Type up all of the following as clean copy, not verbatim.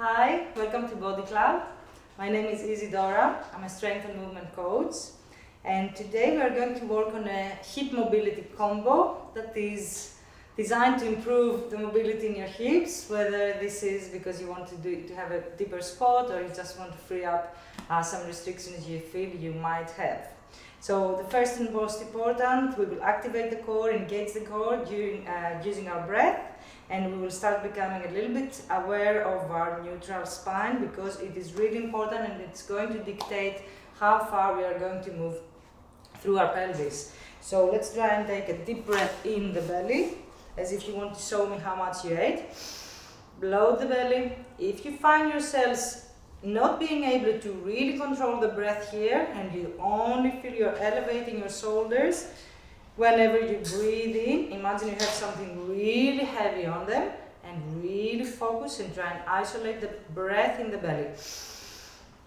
Hi, welcome to Body Club. My name is Isidora. I'm a strength and movement coach. And today we are going to work on a hip mobility combo that is designed to improve the mobility in your hips, whether this is because you want to have a deeper squat or you just want to free up some restrictions you feel you might have. So the first and most important, we will activate the core, engage the core during using our breath, and we will start becoming a little bit aware of our neutral spine, because it is really important and it's going to dictate how far we are going to move through our pelvis. So let's try and take a deep breath in the belly, as if you want to show me how much you ate. Blow the belly. If you find yourselves not being able to really control the breath here, and you only feel you're elevating your shoulders whenever you breathe in, imagine you have something really heavy on them, and really focus and try and isolate the breath in the belly.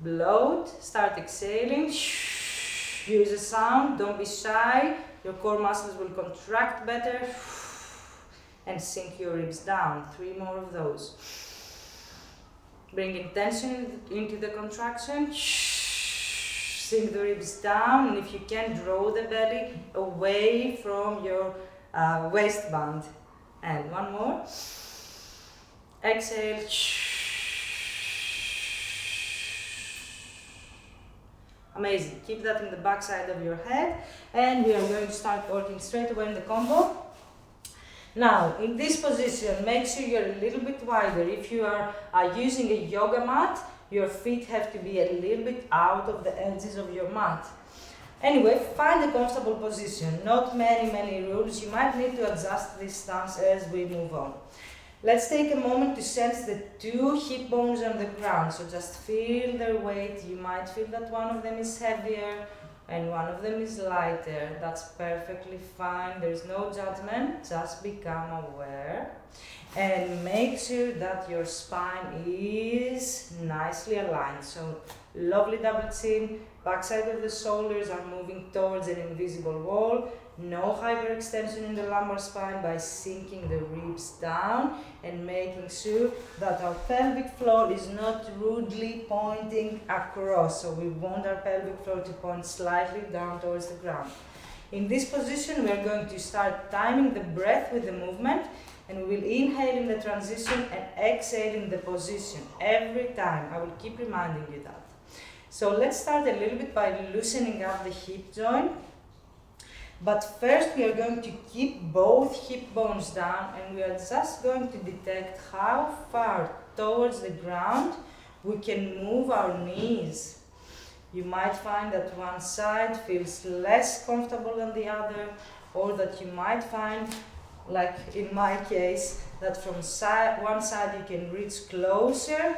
Blow it, start exhaling, use a sound, don't be shy, your core muscles will contract better, and sink your ribs down. 3 more of those. Bring intention into the contraction, sink the ribs down, and if you can, draw the belly away from your waistband. And 1 more. Exhale. Amazing. Keep that in the back side of your head, and we are going to start working straight away in the combo. Now, in this position, make sure you're a little bit wider. If you are using a yoga mat, your feet have to be a little bit out of the edges of your mat. Anyway, find a comfortable position. Not many rules. You might need to adjust this stance as we move on. Let's take a moment to sense the 2 hip bones on the ground. So just feel their weight. You might feel that one of them is heavier and one of them is lighter. That's perfectly fine. There's no judgment. Just become aware. And make sure that your spine is nicely aligned. So lovely double chin, backside of the shoulders are moving towards an invisible wall. No hyperextension in the lumbar spine by sinking the ribs down and making sure that our pelvic floor is not rudely pointing across. So we want our pelvic floor to point slightly down towards the ground. In this position, we are going to start timing the breath with the movement, and we will inhale in the transition and exhale in the position every time. I will keep reminding you that. So let's start a little bit by loosening up the hip joint. But first we are going to keep both hip bones down, and we are just going to detect how far towards the ground we can move our knees. You might find that one side feels less comfortable than the other, or that you might find, like in my case, that from one side you can reach closer,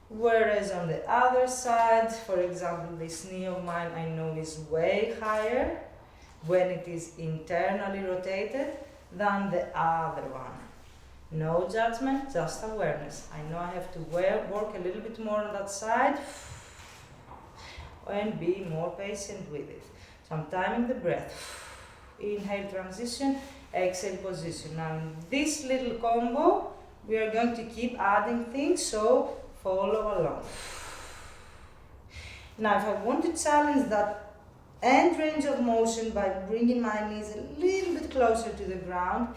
whereas on the other side, for example, this knee of mine I know is way higher when it is internally rotated than the other one. No judgment, just awareness. I know I have to work a little bit more on that side and be more patient with it. So I'm timing the breath. Inhale, transition, exhale, position. Now in this little combo, we are going to keep adding things, so follow along. Now if I want to challenge that end range of motion by bringing my knees a little bit closer to the ground,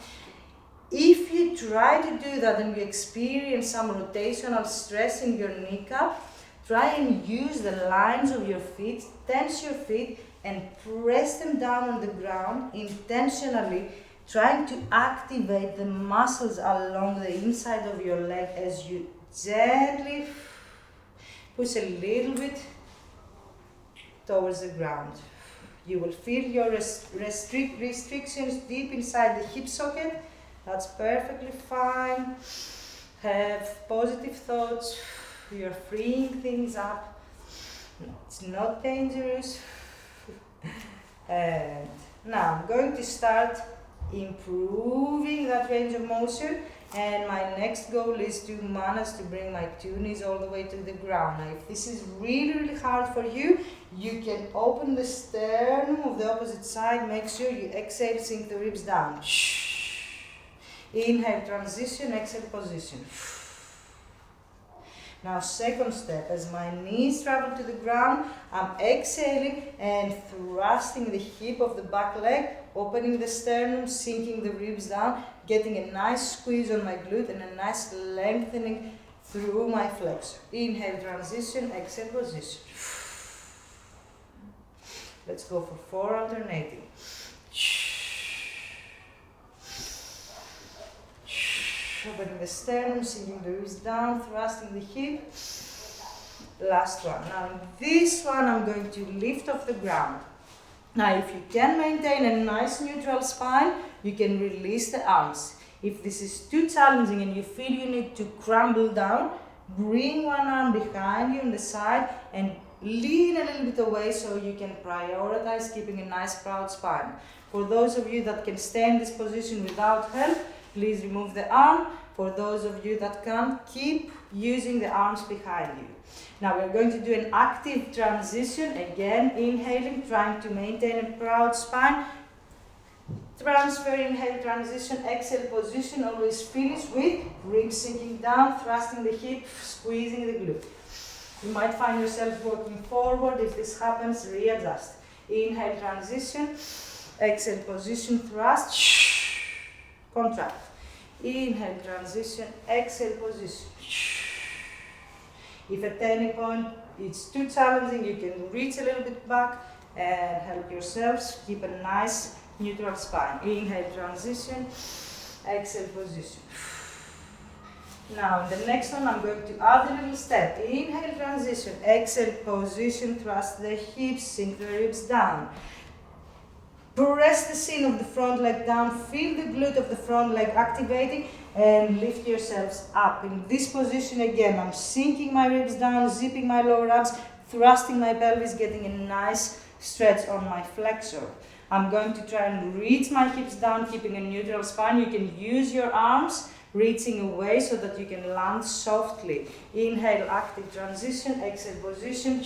if you try to do that and you experience some rotational stress in your kneecap, try and use the lines of your feet, tense your feet and press them down on the ground, intentionally trying to activate the muscles along the inside of your leg as you gently push a little bit towards the ground. You will feel your restrictions deep inside the hip socket. That's perfectly fine. Have positive thoughts. You're freeing things up. It's not dangerous. And now I'm going to start improving that range of motion, and my next goal is to manage to bring my 2 knees all the way to the ground. Now if this is really hard for you, you can open the sternum of the opposite side. Make sure you exhale, sink the ribs down. Inhale, transition, exhale, position. Now second step, as my knees travel to the ground, I'm exhaling and thrusting the hip of the back leg, opening the sternum, sinking the ribs down, getting a nice squeeze on my glute and a nice lengthening through my flexor. Inhale, transition, exhale, position. Let's go for 4 alternating. Opening the sternum, sinking the ribs down, thrusting the hip. Last one. Now in this one I'm going to lift off the ground. Now if you can maintain a nice neutral spine, you can release the arms. If this is too challenging and you feel you need to crumble down, bring one arm behind you on the side and lean a little bit away so you can prioritize keeping a nice proud spine. For those of you that can stay in this position without help, please remove the arm. For those of you that can't, keep using the arms behind you. Now we're going to do an active transition. Again, inhaling, trying to maintain a proud spine. Transfer, inhale, transition, exhale, position. Always finish with ribs sinking down, thrusting the hip, squeezing the glute. You might find yourself walking forward. If this happens, readjust. Inhale, transition, exhale, position, thrust, contract. Inhale, transition, exhale, position. If at any point it's too challenging, you can reach a little bit back and help yourselves keep a nice neutral spine. Inhale, transition, exhale, position. Now in the next one I'm going to add a little step. Inhale, transition, exhale, position, thrust the hips, sink the ribs down. Press the shin of the front leg down, feel the glute of the front leg activating and lift yourselves up. In this position again, I'm sinking my ribs down, zipping my lower abs, thrusting my pelvis, getting a nice stretch on my flexor. I'm going to try and reach my hips down, keeping a neutral spine. You can use your arms, reaching away so that you can land softly. Inhale, active transition, exhale, position,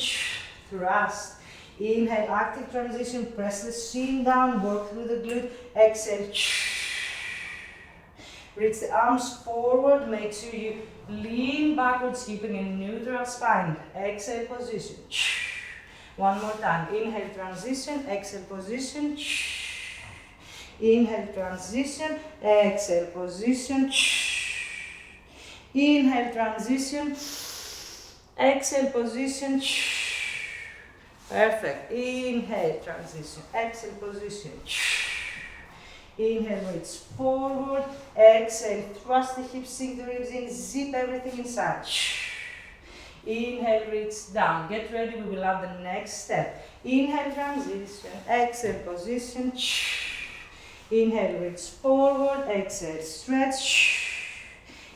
thrust. Inhale, active transition, press the shin down, work through the glute, exhale. Reach the arms forward, make sure you lean backwards, keeping a neutral spine. Exhale, position. One more time. Inhale, transition, exhale, position. Inhale, transition, exhale, position. Inhale, transition, exhale, position. Perfect. Inhale, transition, exhale, position. Inhale, reach forward. Exhale, thrust the hips, sink the ribs in, zip everything inside. Inhale, reach down. Get ready, we will have the next step. Inhale, transition, exhale, position. Inhale, reach forward, exhale, stretch.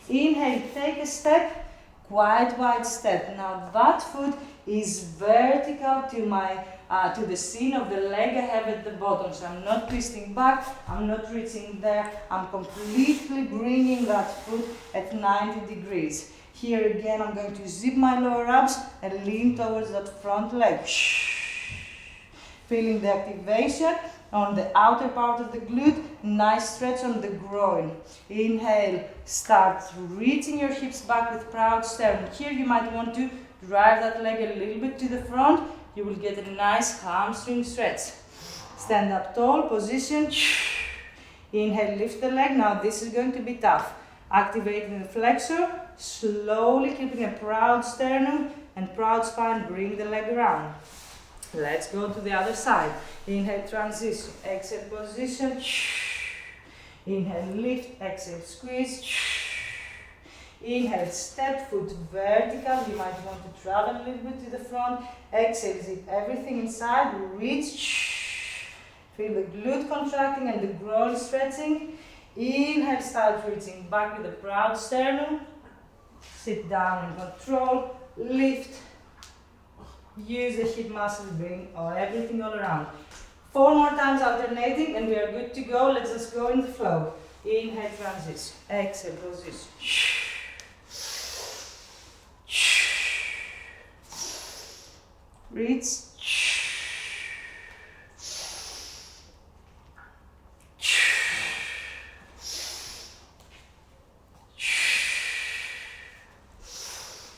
Inhale, take a step, quite wide step. Now that foot is vertical to the shin of the leg I have at the bottom. So I'm not twisting back, I'm not reaching there, I'm completely bringing that foot at 90 degrees. Here again, I'm going to zip my lower abs and lean towards that front leg. Feeling the activation on the outer part of the glute, nice stretch on the groin. Inhale, start reaching your hips back with proud sternum. Here you might want to drive that leg a little bit to the front. You will get a nice hamstring stretch. Stand up tall, position. Inhale, lift the leg. Now this is going to be tough. Activating the flexor, slowly keeping a proud sternum and proud spine, bring the leg around. Let's go to the other side. Inhale, transition, exhale, position. Inhale, lift, exhale, squeeze. Inhale, step foot vertical. You might want to travel a little bit to the front. Exhale, zip everything inside, reach. Feel the glute contracting and the groin stretching. Inhale, start reaching back with a proud sternum. Sit down in control, lift. Use the hip muscle, bring everything all around. 4 more times alternating and we are good to go. Let's just go in the flow. Inhale, transition. Exhale, position. Reach.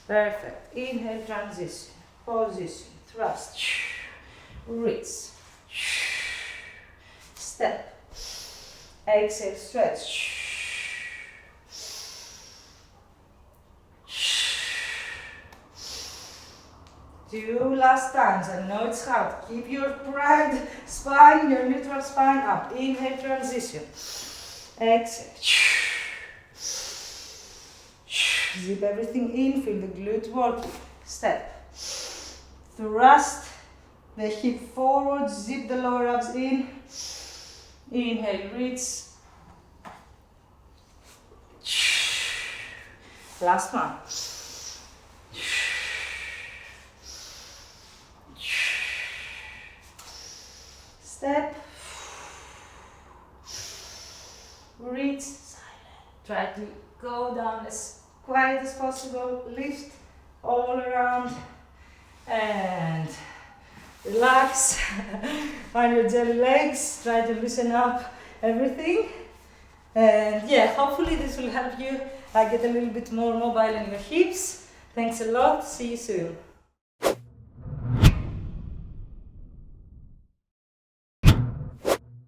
Perfect. Inhale, transition, position, thrust, reach, step, exhale, stretch. Two last times. I know it's hard. Keep your pride spine, your neutral spine up. Inhale, transition. Exhale. Zip everything in. Feel the glute work. Step. Thrust the hip forward. Zip the lower abs in. Inhale, reach. Last one. Step, reach, silent. Try to go down as quiet as possible, lift all around and relax. Find your jelly legs, try to loosen up everything. And yeah, hopefully this will help you get a little bit more mobile in your hips. Thanks a lot, see you soon.